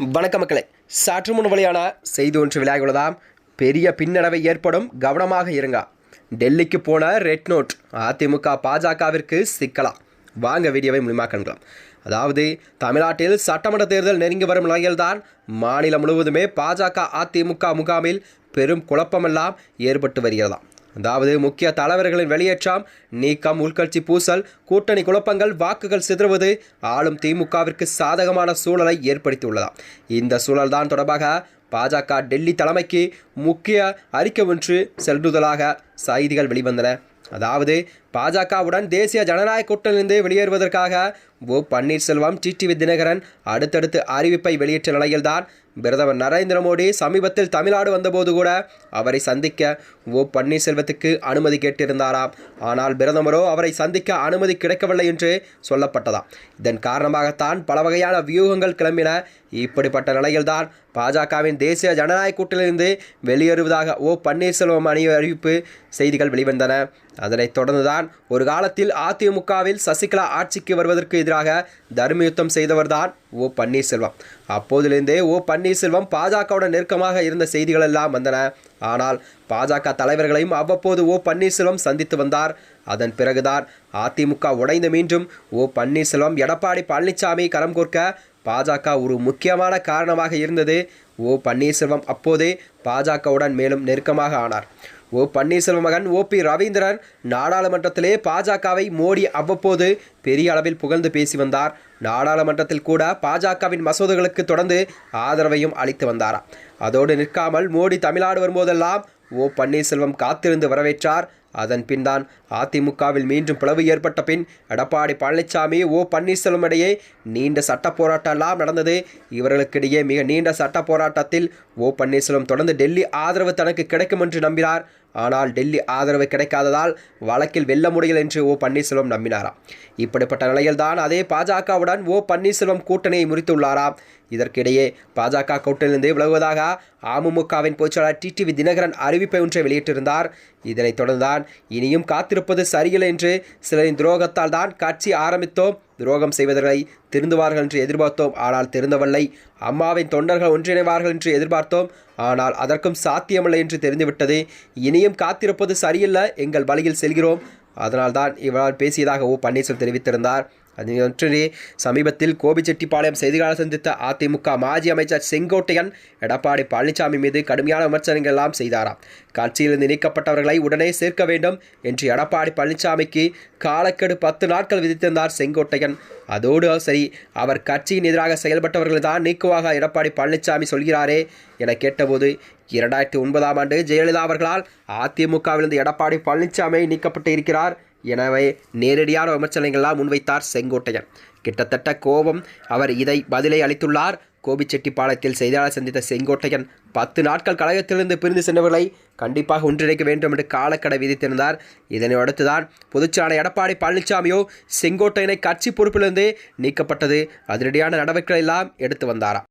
வணக்க மக்களே, சற்று முன் வெளியான செய்தி ஒன்று விளையாடுவதாம். பெரிய பின்னடைவை ஏற்படும், கவனமாக இருங்க. டெல்லிக்கு போன ரெட் நோட் அதிமுக பாஜகவிற்கு சிக்கலாம். வாங்க வீடியோவை முழுமையாக காண்கலாம். அதாவது தமிழ்நாட்டில் சட்டமன்ற தேர்தல் நெருங்கி வரும் நிலையில்தான் மாநிலம் முழுவதுமே பாஜக அதிமுக முகாமில் பெரும் குழப்பமெல்லாம் ஏற்பட்டு வருகிறதாம். அதாவது முக்கிய தலைவர்களின் வெளியேற்றம், நீக்கம், உள்கட்சி பூசல், கூட்டணி குழப்பங்கள், வாக்குகள் சிதறுவது ஆளும் திமுகவிற்கு சாதகமான சூழலை ஏற்படுத்தியுள்ளதாம். இந்த சூழல்தான் தொடர்பாக பாஜக டெல்லி தலைமைக்கு முக்கிய அறிக்கை ஒன்று செல்லுதலாக செய்திகள் வெளிவந்தன. அதாவது பாஜகவுடன் தேசிய ஜனநாயக கூட்டணியிலிருந்து வெளியேறுவதற்காக பன்னீர்செல்வம், டிடிவி தினகரன் அடுத்தடுத்து அறிவிப்பை வெளியிட்ட நிலையில்தான் பிரதமர் நரேந்திர மோடி சமீபத்தில் தமிழ்நாடு வந்தபோது கூட அவரை சந்திக்க பன்னீர்செல்வத்துக்கு அனுமதி கேட்டிருந்தாராம். ஆனால் பிரதமரோ அவரை சந்திக்க அனுமதி கிடைக்கவில்லை என்று சொல்லப்பட்டதாம். இதன் காரணமாகத்தான் பல வகையான வியூகங்கள் கிளம்பின. இப்படிப்பட்ட நிலையில்தான் பாஜகவின் தேசிய ஜனநாயக கூட்டணியிலிருந்து வெளியேறுவதாக பன்னீர்செல்வம் அறிவிப்பு செய்திகள் வெளிவந்தன. அதனைத் தொடர்ந்துதான் ஒரு காலத்தில் அதிமுகவில் சசிகலா ஆட்சிக்கு வருவதற்கு எதிராக தர்மயுத்தம் செய்தவர்தான் பன்னீர்செல்வம். அப்போதிலிருந்தே பன்னீர்செல்வம் பாஜகவுடன் நெருக்கமாக இருந்த செய்திகள் எல்லாம் வந்தன. ஆனால் பாஜக தலைவர்களையும் அவ்வப்போது பன்னீர்செல்வம் சந்தித்து வந்தார். அதன் பிறகுதான் அதிமுக உடைந்து மீண்டும் பன்னீர்செல்வம் எடப்பாடி பழனிசாமி கரம் கோர்க்க பாஜக ஒரு முக்கியமான காரணமாக இருந்தது. பன்னீர்செல்வம் அப்போதே பாஜகவுடன் மேலும் நெருக்கமாக ஆனார். பன்னீர்செல்வம் மகன் பி ரவீந்திரன் நாடாளுமன்றத்திலே பாஜகவை மோடி அவ்வப்போது பெரிய அளவில் புகழ்ந்து பேசி வந்தார். நாடாளுமன்றத்தில் கூட பாஜகவின் மசோதாக்களுக்கு தொடர்ந்து ஆதரவையும் அளித்து வந்தாராம். அதோடு நிற்காமல் மோடி தமிழ்நாடு வரும்போதெல்லாம் பன்னீர்செல்வம் காத்திருந்து வரவேற்றார். அதன் பின் தான் அதிமுகவில் மீண்டும் பிளவு ஏற்பட்ட பின் எடப்பாடி பழனிசாமி பன்னீர்செல்வம் இடையே நீண்ட சட்ட போராட்டம் எல்லாம் நடந்தது. இவர்களுக்கிடையே மிக நீண்ட சட்ட போராட்டத்தில் பன்னீர்செல்வம் தொடர்ந்து டெல்லி ஆதரவு தனக்கு கிடைக்கும் என்று நம்பினார். ஆனால் டெல்லி ஆதரவு கிடைக்காததால் வழக்கில் வெல்ல முடியல என்று பன்னீர்செல்வம் நம்பினாராம். இப்படிப்பட்ட நிலையில்தான் அதே பாஜகவுடன் பன்னீர்செல்வம் கூட்டணியை முறித்துள்ளாராம். இதற்கிடையே பாஜக கூட்டணியிலிருந்து விலகுவதாக அமமுகவின் பொதுச்செயலாளர் டிடிவி தினகரன் அறிவிப்பை ஒன்றை வெளியிட்டிருந்தார். இதனைத் தொடர்ந்துதான் இனியும் காத்திருப்பது சரியில்லை என்று சிலரின் துரோகத்தால் தான் கட்சி ஆரம்பித்தோம், துரோகம் செய்வதை திருந்துவார்கள் என்று எதிர்பார்த்தோம், ஆனால் திருந்தவில்லை. அம்மாவின் தொண்டர்கள் ஒன்றிணைவார்கள் என்று எதிர்பார்த்தோம், ஆனால் அதற்கும் சாத்தியமில்லை என்று தெரிந்துவிட்டது. இனியும் காத்திருப்பது சரியில்லை, எங்கள் வழியில் செல்கிறோம். அதனால்தான் இவரால் பேசியதாக பன்னீர்செல்வம் தெரிவித்திருந்தார். அதே சமீபத்தில் கோபிச்செட்டிப்பாளையம் செய்தியாளர் சந்தித்த அதிமுக மாஜி அமைச்சர் செங்கோட்டையன் எடப்பாடி பழனிசாமி மீது கடுமையான விமர்சனங்கள் எல்லாம் செய்தாராம். கட்சியிலிருந்து நீக்கப்பட்டவர்களை உடனே சேர்க்க வேண்டும் என்று எடப்பாடி பழனிசாமிக்கு காலக்கெடு 10 நாட்கள் விதித்திருந்தார் செங்கோட்டையன். அதோடு சரி, அவர் கட்சியின் எதிராக செயல்பட்டவர்கள் தான் நீக்குவாக எடப்பாடி பழனிசாமி சொல்கிறாரே என கேட்டபோது 2009ஆம் ஆண்டு ஜெயலலிதா அவர்களால் அதிமுகவிலிருந்து எடப்பாடி பழனிசாமி நீக்கப்பட்டு இருக்கிறார். எனவே நேரடியான விமர்சனங்கள்லாம் முன்வைத்தார் செங்கோட்டையன். கிட்டத்தட்ட கோபம் அவர் இதை பதிலை அளித்துள்ளார். கோபிச்செட்டிப்பாளையத்தில் செய்தியாளர் சந்தித்த செங்கோட்டையன் 10 நாட்கள் கழகத்திலிருந்து பிரிந்து சென்றவர்களை கண்டிப்பாக ஒன்றிணைக்க வேண்டும் என்று காலக்கடை விதித்திருந்தார். இதனை அடுத்துதான் பொதுச்செயலாளர் எடப்பாடி பழனிசாமியோ செங்கோட்டையனை கட்சி பொறுப்பிலிருந்து நீக்கப்பட்டது. அதிரடியான நடவடிக்கைகள் எல்லாம் எடுத்து வந்தாராம்.